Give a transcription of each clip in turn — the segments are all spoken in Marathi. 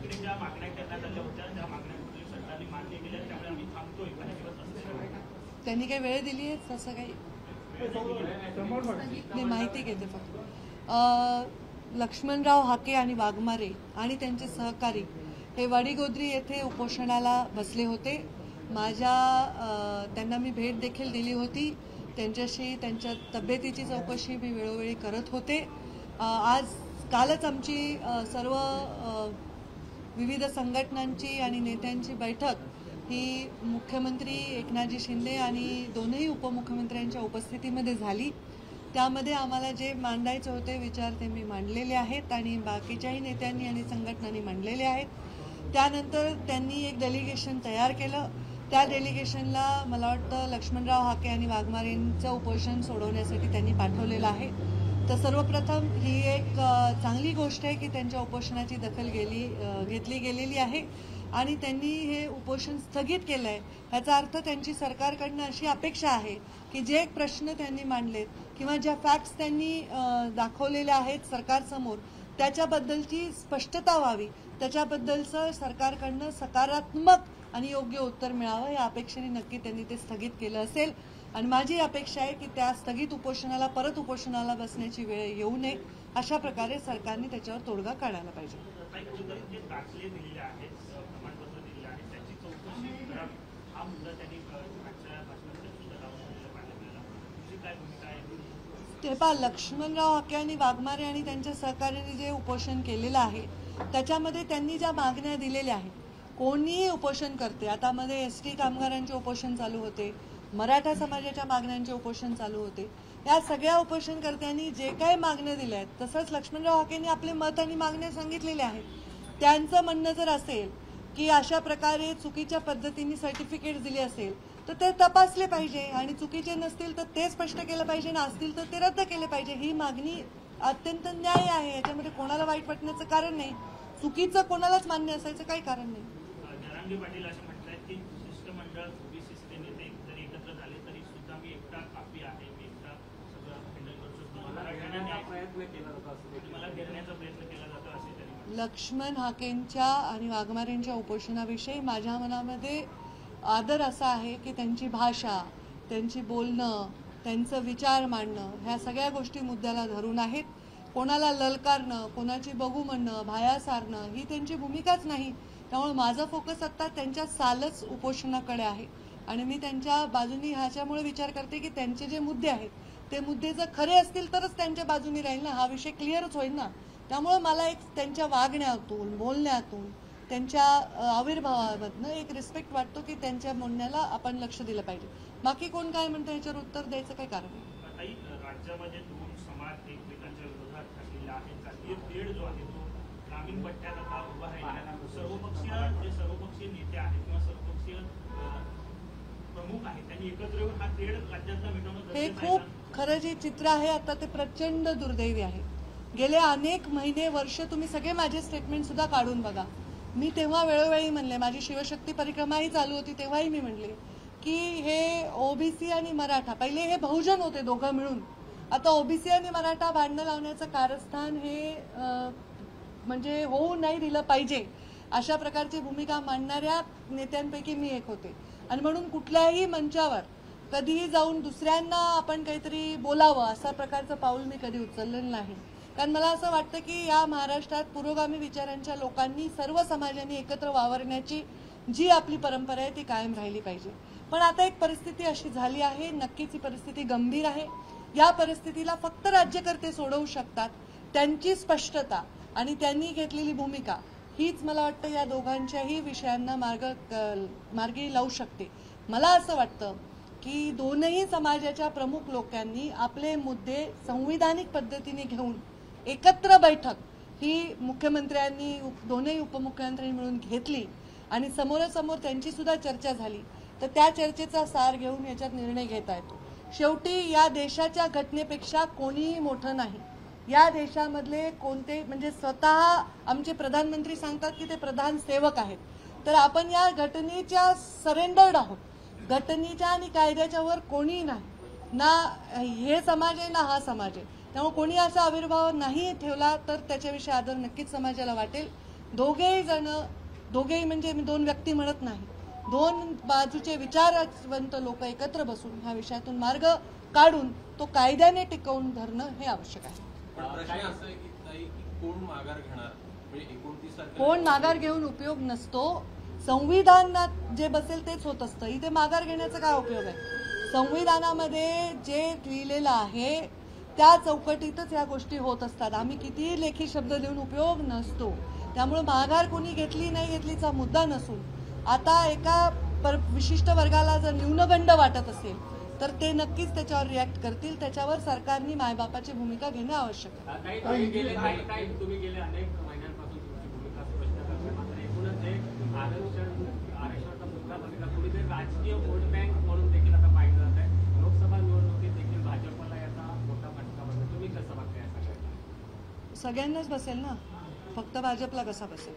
इकडे ज्या मागण्या करण्यात आल्या होत्या त्या मागण्या सरकारने मान्य केल्या, त्यामुळे आम्ही थांबतोय काही दिवस असं त्यांनी काही वेळ दिली आहे तसं काही मी माहिती घेते फक्त. लक्ष्मणराव हाके आणि वाघमारे आणि त्यांचे सहकारी हे वडीगोद्री येथे उपोषणाला बसले होते. त्यांना मी भेट देखील दिली होती. त्यांच्याशी त्यांच्या तब्येतीची चौकशी मी वेळोवेळी करत होते. कालच आमची सर्व विविध संघटनांची आणि नेत्यांची बैठक ही मुख्यमंत्री एकनाथजी शिंदे आणि दोनही उपमुख्यमंत्र्यांच्या उपस्थितीमध्ये झाली. त्यामध्ये आम्हाला जे मांडायचे होते विचार ते मी मांडलेले आहेत आणि बाकीच्याही नेत्यांनी आणि संघटनांनी मांडलेले आहेत. त्यानंतर त्यांनी एक डेलिगेशन तयार केलं. त्या डेलिगेशनला मला वाटतं लक्ष्मणराव हाके आणि वाघमारेंचं उपोषण सोडवण्यासाठी त्यांनी पाठवलेलं आहे. तर सर्वप्रथम ही एक चांगली गोष्ट आहे की त्यांच्या उपोषणाची दखल घेतली गेलेली आहे आणि त्यांनी हे उपोषण स्थगित केलं आहे. ह्याचा अर्थ त्यांची सरकारकडनं अशी अपेक्षा आहे की जे एक प्रश्न त्यांनी मांडलेत किंवा ज्या फॅक्ट्स त्यांनी दाखवलेल्या आहेत सरकारसमोर त्याच्याबद्दलची स्पष्टता व्हावी, त्याच्याबद्दलचं सरकारकडनं सकारात्मक आणि योग्य उत्तर मिळावं या अपेक्षेने नक्की त्यांनी ते स्थगित केलं असेल. आणि माझी अपेक्षा आहे की त्या स्थगित उपोषणाला परत उपोषणाला बसण्याची वेळ येऊ नये, अशा प्रकारे सरकारने त्याच्यावर तोडगा काढायला पाहिजे. ते पहा, लक्ष्मणराव हाके आणि वाघमारे आणि त्यांच्या सहकार्याने जे उपोषण केलेलं आहे त्याच्यामध्ये त्यांनी ज्या मागण्या दिलेल्या आहेत, कोणीही उपोषण करते, आता मध्ये एसटी कामगारांचे उपोषण चालू होते, मराठा समाजाच्या मागण्यांचे उपोषण चालू होते, या सगळ्या उपोषणकर्त्यांनी जे काही मागण्या दिल्या आहेत तसंच लक्ष्मणराव हाकेंनी आपले मत आणि मागण्या सांगितलेल्या आहेत. त्यांचं म्हणणं जर असेल की अशा प्रकारे चुकीच्या पद्धतीने सर्टिफिकेट दिले असेल तर ते तपासले पाहिजे आणि चुकीचे नसतील तर ते स्पष्ट केलं पाहिजे आणि असतील तर ते रद्द केले पाहिजे. ही मागणी अत्यंत न्याय आहे, याच्यामध्ये कोणाला वाईट वाटण्याचं कारण नाही. चुकीचं कोणालाच मान्य असायचं काही कारण नाही. पाटील असं म्हणतात की शिष्टमंडळ ओबीसीचे नेते जरी एकत्र झाले तरी सुद्धा मी एकटा काफी आहे, मी एकटा सगळं हँडल करू शकतो, मला घेरण्याचा प्रयत्न केला जातो असे त्यांनी. लक्ष्मण हाकेंच्या आणि वाघमारेंच्या उपोषणाविषयी माझ्या मनामध्ये आदर असा आहे की त्यांची भाषा, त्यांची बोलणं, त्यांचं विचार मांडणं ह्या सगळ्या गोष्टी मुद्द्याला धरून आहेत. कोणाला ललकारणं, कोणाची बघू म्हणणं, भाया सारणं ही त्यांची भूमिकाच नाही. त्यामुळे माझा फोकस आता त्यांच्या सालच उपोषणाकडे आहे आणि मी त्यांच्या बाजूनी ह्याच्यामुळे विचार करते की त्यांचे जे मुद्दे आहेत ते मुद्दे जर खरे असतील तरच त्यांच्या बाजूनी राहील ना, हा विषय क्लिअरच होईल ना. त्यामुळे मला एक त्यांच्या वागण्यातून, बोलण्यातून, त्यांच्या आविर्भावामधनं एक रिस्पेक्ट वाटतो की त्यांच्या म्हणण्याला आपण लक्ष दिलं पाहिजे. बाकी कोण काय म्हणतं याच्यावर उत्तर द्यायचं काही कारण नाही. राज्यामध्ये दोन समाज एकमेकांच्या विरोधात ठरलेले आहेत. जातीय तेढ जो आहे तो ग्रामीण पट्ट्यात आता उभा आहे. सर्वपक्षीय नेते आहेत किंवा सर्वपक्षीय प्रमुख आहेत त्यांनी एकत्र येऊन हा तेढ राज्यातला मिटवणं हे खूप खरं जे चित्र आहे आता ते प्रचंड दुर्दैवी आहे. गेले अनेक महिने, वर्ष तुम्ही सगळे माझे स्टेटमेंट सुद्धा काढून बघा. मी तेव्हा वेळोवेळी म्हणले, माझी शिवशक्ती परिक्रमाही चालू होती तेव्हाही मी म्हणले की हे ओबीसी आणि मराठा, पहिले हे बहुजन होते दोघं मिळून, आता ओबीसी आणि मराठा भांडणं लावण्याचं कारस्थान हे म्हणजे होऊ नाही दिलं पाहिजे अशा प्रकारची भूमिका मांडणाऱ्या नेत्यांपैकी मी एक होते. आणि म्हणून कुठल्याही मंचावर कधीही जाऊन दुसऱ्यांना आपण काहीतरी बोलावं असा प्रकारचं पाऊल मी कधी उचललेलं नाही. कारण मला असं वाटतं की या महाराष्ट्रात पुरोगामी विचारांच्या लोकांनी, सर्व समाजांनी एकत्र वावरण्याची जी आपली परंपरा आहे ती कायम राहिली पाहिजे. पण आता एक परिस्थिती अशी झाली आहे, नक्कीच ही परिस्थिती गंभीर आहे. या परिस्थितीला फक्त राज्यकर्ते सोडवू शकतात. त्यांची स्पष्टता आणि त्यांनी घेतलेली भूमिका हीच मला वाटतं या दोघांच्याही विषयांना मार्गी लावू शकते. मला असं वाटतं की दोनही समाजाच्या प्रमुख लोकांनी आपले मुद्दे संविधानिक पद्धतीने घेऊन एकत्र बैठक ही मुख्यमंत्र्यांनी, दोन्ही उपमुख्यमंत्र्यांनी मिळून घेतली आणि समोरासमोर त्यांची सुद्धा चर्चा झाली. तर त्या चर्चेचा सार घेऊन याच्यात निर्णय घेता येतो. शेवटी या देशाच्या घटनेपेक्षा कोणीही मोठं नाही. या देशामधले कोणते, म्हणजे स्वतः आमचे प्रधानमंत्री सांगतात की ते प्रधान सेवक आहेत. तर आपण या घटनेच्या सरेंडर्ड आहोत. घटनेच्या आणि कायद्याच्या वर कोणीही नाही, ना हे समाज आहे ना हा समाज आहे. त्यामुळे कोणी असा आविर्भाव नाही ठेवला तर त्याच्याविषयी आदर नक्कीच समाजाला वाटेल. दोघेही म्हणजे मी दोन व्यक्ती म्हणत नाही, दोन बाजूचे विचारवंत लोक एकत्र बसून ह्या विषयातून मार्ग काढून तो कायद्याने टिकवून धरणं हे आवश्यक आहे. कोण माघार घेऊन उपयोग नसतो. संविधानात जे बसेल तेच होत असतं. इथे माघार घेण्याचा काय उपयोग आहे? संविधानामध्ये जे लिहिलेलं आहे त्या चौकटीतच या गोष्टी होत असतात. आम्ही कितीही लेखी शब्द देऊन उपयोग नसतो. त्यामुळे माघार कोणी घेतली नाही घेतलीचा मुद्दा नसून आता एका विशिष्ट वर्गाला जर न्यूनगंड वाटत असेल तर ते नक्कीच त्याच्यावर रिॲक्ट करतील. त्याच्यावर सरकारने मायबापाची भूमिका घेणं आवश्यक आहे. तुम्ही गेले अनेक महिन्यांपासून तुमची भूमिका स्पष्ट करताय, मात्र एकूणच जे आरक्षणाचा मुद्दा बघितला कुठेतरी राजकीय वोट बँक म्हणून देखील आता पाहिलं जात आहे. लोकसभा निवडणुकीत देखील भाजपला याचा मोठा फटका बसला. तुम्ही कसं बघताय या सगळ्याला? सगळ्यांनाच बसेल ना, फक्त भाजपला कसा बसेल?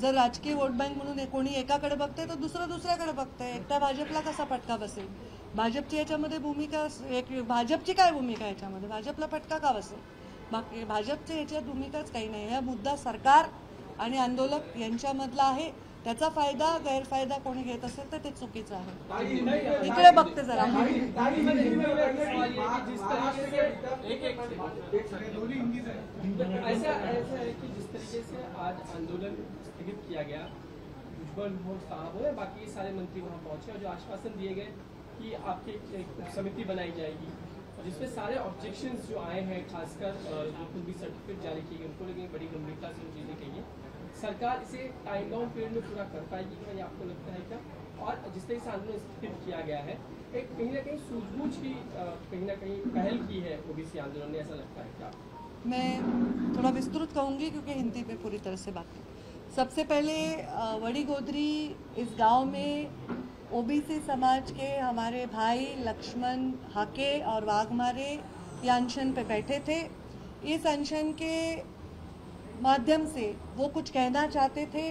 जर राजकीय वोट बँक म्हणून कोणी एकाकडे बघते तर दुसऱ्याकडे बघतंय. एकटा भाजपला कसा फटका बसेल? भाजपची याच्यामध्ये भूमिका भाजपची काय भूमिका याच्यामध्ये? भाजपला फटका का बसेल? बाकी भाजपच्या याच्यात भूमिकाच काही नाही. हा मुद्दा सरकार आणि आंदोलक यांच्यामधला आहे. त्याचा फायदा गैरफायदा कोणी घेत असेल तर ते चुकीचं आहे. इकडे बघते जरा. ऐसा है कि जिस तरीके से आज आंदोलन स्थगित किया गया, भुजबल साहब हो या बाकी सारे मंत्री वहाँ पहुंचे और जो आश्वासन दिए गए कि आपकी एक समिति बनाई जाएगी और जिसमें सारे ऑब्जेक्शंस जो आए हैं, खासकर जो कुल भी सर्टिफिकेट जारी किए गए उनको लेकिन बड़ी गंभीरता से उन चीजें कही है. सरकार इसे टाइम बाउंड पीरियड में पूरा कर पाएगी क्या, ये आपको लगता है क्या? और जिस तरह से आंदोलन स्थगित किया गया है, एक कहीं ना कहीं सूझबूझ की कहीं ना कहीं पहल की है ओबीसी आंदोलन ने, ऐसा लगता है क्या? मैं थोड़ा विस्तृत कहूँगी क्योंकि हिंदी पे पूरी तरह से बात है. सबसे पहले वड़ी गोदरी इस गांव में ओबीसी समाज के हमारे भाई लक्ष्मण हाके और वाघमारे ये अनशन पे बैठे थे. इस अनशन के माध्यम से वो कुछ कहना चाहते थे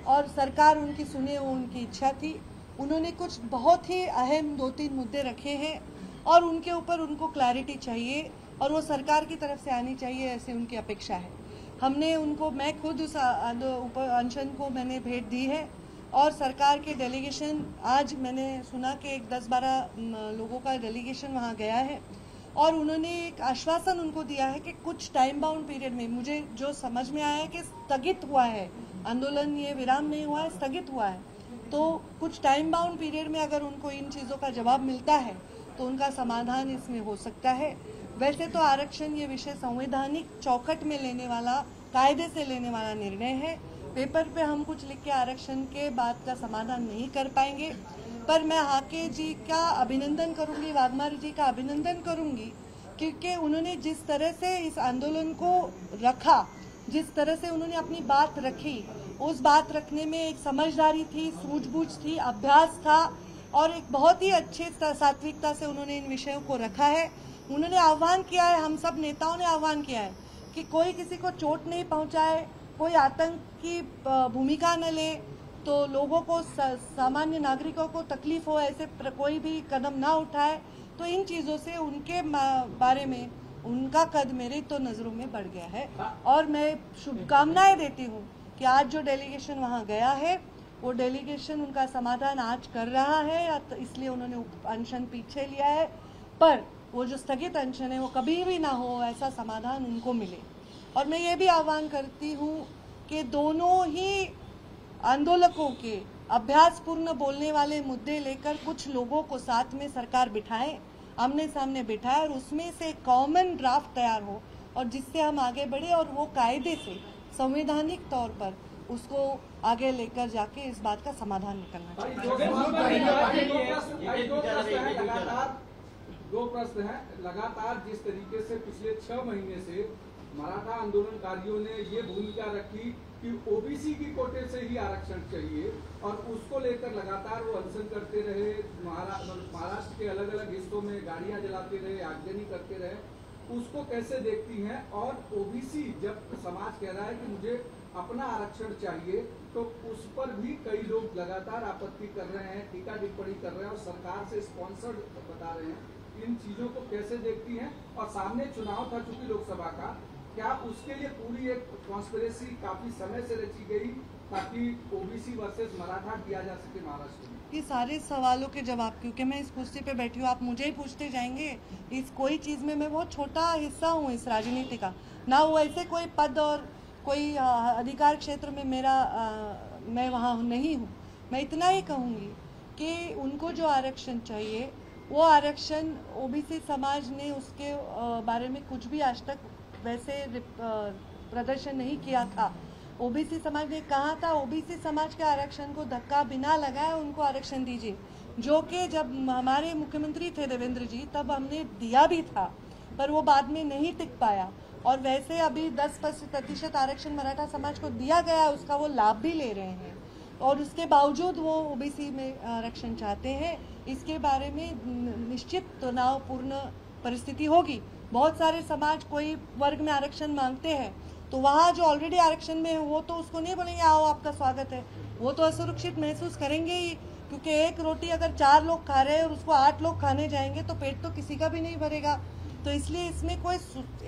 और सरकार उनकी सुने, वो उनकी इच्छा थी. उन्होंने कुछ बहुत ही अहम 2-3 मुद्दे रखे हैं और उनके ऊपर उनको क्लैरिटी चाहिए और वो सरकार की तरफ से आनी चाहिए, ऐसे उनकी अपेक्षा है. हमने उनको, मैं खुद उस अनशन को मैंने भेंट दी है और सरकार के डेलीगेशन, आज मैंने सुना कि एक 10-12 लोगों का डेलीगेशन वहाँ गया है और उन्होंने एक आश्वासन उनको दिया है कि कुछ टाइम बाउंड पीरियड में, मुझे जो समझ में आया है कि स्थगित हुआ है आंदोलन, ये विराम नहीं हुआ है, स्थगित हुआ है. तो कुछ टाइम बाउंड पीरियड में अगर उनको इन चीज़ों का जवाब मिलता है तो उनका समाधान इसमें हो सकता है. वैसे तो आरक्षण ये विषय संवैधानिक चौखट में लेने वाला, कायदे से लेने वाला निर्णय है. पेपर पे हम कुछ लिख के आरक्षण के बात का समाधान नहीं कर पाएंगे. पर मैं हाके जी का अभिनंदन करूंगी, वाघमारे जी का अभिनंदन करूंगी क्योंकि उन्होंने जिस तरह से इस आंदोलन को रखा, जिस तरह से उन्होंने अपनी बात रखी, उस बात रखने में एक समझदारी थी, सूझबूझ थी, अभ्यास था और एक बहुत ही अच्छे सात्विकता से उन्होंने इन विषयों को रखा है. उन्होंने आह्वान किया है, हम सब नेताओं ने आह्वान किया है कि कोई किसी को चोट नहीं पहुंचाए, कोई आतंक की भूमिका न ले, तो लोगों को, सामान्य नागरिकों को तकलीफ हो, ऐसे कोई भी कदम ना उठाए. तो इन चीज़ों से उनके बारे में उनका कद मेरी तो नज़रों में बढ़ गया है और मैं शुभकामनाएं देती हूँ कि आज जो डेलीगेशन वहाँ गया है वो डेलीगेशन उनका समाधान आज कर रहा है, इसलिए उन्होंने अनशन पीछे लिया है. पर वो जो स्थगित अनशन है वो कभी भी ना हो, ऐसा समाधान उनको मिले. और मैं ये भी आह्वान करती हूँ कि दोनों ही आंदोलकों के अभ्यासपूर्ण बोलने वाले मुद्दे लेकर कुछ लोगों को साथ में सरकार बिठाए, आमने सामने बिठाए और उसमें से कॉमन ड्राफ्ट तैयार हो और जिससे हम आगे बढ़े और वो कायदे से संवैधानिक तौर पर उसको आगे लेकर जाके इस बात का समाधान निकलना चाहिए. दो प्रश्न है. लगातार जिस तरीके से पिछले 6 महीने से मराठा आंदोलनकारियों ने ये भूमिका रखी कि ओबीसी की कोटे से ही आरक्षण चाहिए और उसको लेकर लगातार वो अनशन करते रहे, महाराष्ट्र के अलग अलग हिस्सों में गाड़ियां जलाते रहे, आगजनी करते रहे, उसको कैसे देखती हैं? और ओबीसी जब समाज कह रहा है कि मुझे अपना आरक्षण चाहिए तो उस पर भी कई लोग लगातार आपत्ति कर रहे हैं, टीका टिप्पणी कर रहे हैं और सरकार से स्पॉन्सर्ड बता रहे हैं. इन चीजों को कैसे देखती हैं? और सामने चुनाव था चूंकि लोकसभा का, क्या उसके लिए पूरी एक कॉन्स्पिरेसी काफी समय से रची गई ताकि ओबीसी वर्सेस मराठा किया जा सके महाराष्ट्र में? ये सारे सवालों के जवाब, क्योंकि मैं इस कुर्सी पे बैठी हूँ, आप मुझे ही पूछते जाएंगे। इस कोई चीज़ में मैं बहुत छोटा हिस्सा हूँ इस राजनीति का, ना वो ऐसे कोई पद और कोई अधिकार क्षेत्र में मैं वहाँ नहीं हूँ। मैं इतना ही कहूँगी कि उनको जो आरक्षण चाहिए वो आरक्षण ओबीसी समाज ने उसके बारे में कुछ भी आज तक वैसे प्रदर्शन नहीं किया था। ओबीसी समाज ने कहा था ओबीसी समाज के आरक्षण को धक्का बिना लगाए उनको आरक्षण दीजिए, जो कि जब हमारे मुख्यमंत्री थे देवेंद्र जी तब हमने दिया भी था, पर वो बाद में नहीं टिक पाया। और वैसे अभी 10% आरक्षण मराठा समाज को दिया गया है, उसका वो लाभ भी ले रहे हैं और उसके बावजूद वो ओबीसी में आरक्षण चाहते हैं। इसके बारे में निश्चित तनावपूर्ण परिस्थिति होगी। बहुत सारे समाज कोई वर्ग में आरक्षण मांगते हैं तो वहाँ जो ऑलरेडी आरक्षण में है वो तो उसको नहीं बोलेंगे आओ आपका स्वागत है, वो तो असुरक्षित महसूस करेंगे ही, क्योंकि एक रोटी अगर 4 लोग खा रहे हैं और उसको 8 लोग खाने जाएंगे तो पेट तो किसी का भी नहीं भरेगा। तो इसलिए इसमें कोई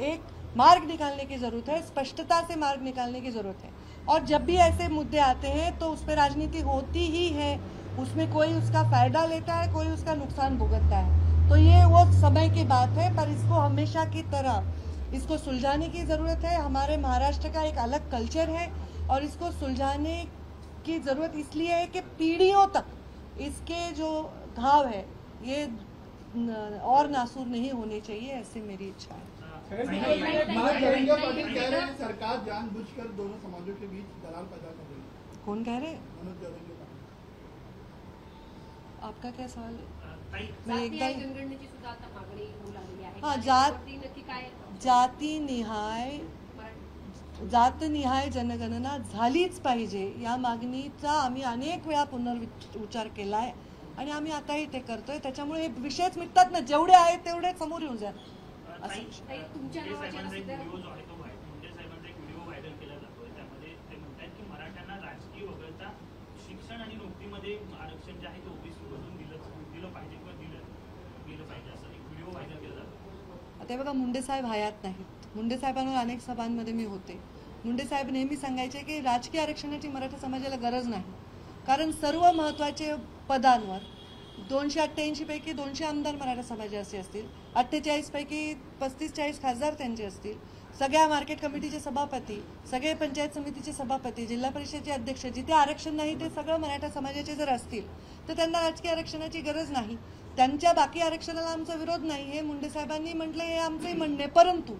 एक मार्ग निकालने की जरूरत है, स्पष्टता से मार्ग निकालने की जरूरत है। और जब भी ऐसे मुद्दे आते हैं तो उस पर राजनीति होती ही है, उसमें कोई उसका फायदा लेता है, कोई उसका नुकसान भुगतता है। तो ये वो समय की बात है, पर इसको हमेशा की तरह इसको सुलझाने की ज़रूरत है। हमारे महाराष्ट्र का एक अलग कल्चर है और इसको सुलझाने की ज़रूरत इसलिए है कि पीढ़ियों तक इसके जो घाव है ये और नासूर नहीं होने चाहिए, ऐसी मेरी इच्छा है। मनोज जरंगे पाटिल कह रहे हैं सरकार जानबूझकर दोनों समाजों के बीच दरार पैदा कर रही है। कौन कह रहे? मनोज जरंगे पाटिल। आपका क्या सवाल है? मैं जनगणनेची सुद्धा आता मागणी होऊ लागली आहे. हाँ, त्यावरती नक्की काय जातनिहाय जनगणना झालीच पाहिजे या मागणीचा आम्ही अनेक वेळा पुनर्विचार केलाय आणि आम्ही आताही ते करतोय। त्याच्यामुळे हे विषयच मिटतात ना, जेवढे आहेत तेवढे समोर येऊन जात। तुमच्या नावाच्या व्हिडिओ जो आहे तो मुंडे साहेबांचा एक व्हिडिओ व्हायरल केला जातोय, त्यामध्ये ते म्हणतात की मराठ्यांना राजकीय वगळता शिक्षण आणि नोकरीमध्ये आरक्षण जे आहे ते ओबीसी मधून दिलं पाहिजे किंवा दिलं पाहिजे, असं एक व्हिडिओ व्हायरल केला जातो। आता बघा, मुंडे साहेब हयात नाहीत। मुंडे साहेबांवर अनेक सभांमध्ये मी होते। मुंडे साहेब नेहमी सांगायचे की राजकीय आरक्षणाची मराठा समाजाला गरज नाही, कारण सर्व महत्त्वाचे पदांवर 288 पैकी 200 आमदार मराठा समाजाचे असतील, 48 पैकी 35-40 खासदार त्यांचे असतील, सगळ्या मार्केट कमिटीचे सभापती, सगळे पंचायत समितीचे सभापती, जिल्हा परिषदेचे अध्यक्ष, जिथे आरक्षण नाही ते सगळं मराठा समाजाचे जर असतील तर त्यांना राजकीय आरक्षणाची गरज नाही। त्यांच्या बाकी आरक्षणाला आमचा विरोध नाही, हे मुंडे साहेबांनी म्हटलं, हे आमचंही म्हणणे। परंतु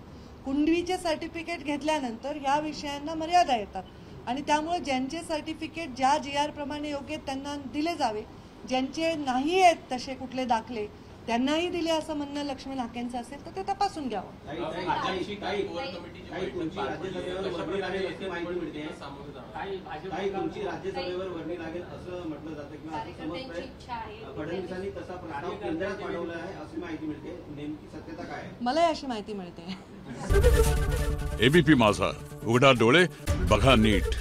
कुणबीचे सर्टिफिकेट घेतल्यानंतर ह्या विषयांना मर्यादा येतात आणि त्यामुळे ज्यांचे सर्टिफिकेट ज्या GR प्रमाणे योग्य आहेत त्यांना दिले जावे, ज्यांचे नाही आहेत तसे कुठले दाखले त्यांनाही दिले असं म्हणणं लक्ष्मण हाकेंचं असेल तर ते तपासून घ्यावं। राज्यसभेवर वर्णी लागेल असं म्हटलं जातं किंवा असं समजतंय फडणवीसांनी तसा प्रस्ताव केंद्रात पाठवला आहे अशी माहिती मिळते, नेमकी सत्यता काय आहे? मला अशी माहिती मिळते। एबीपी माझा, उघडा डोळे बघा नीट।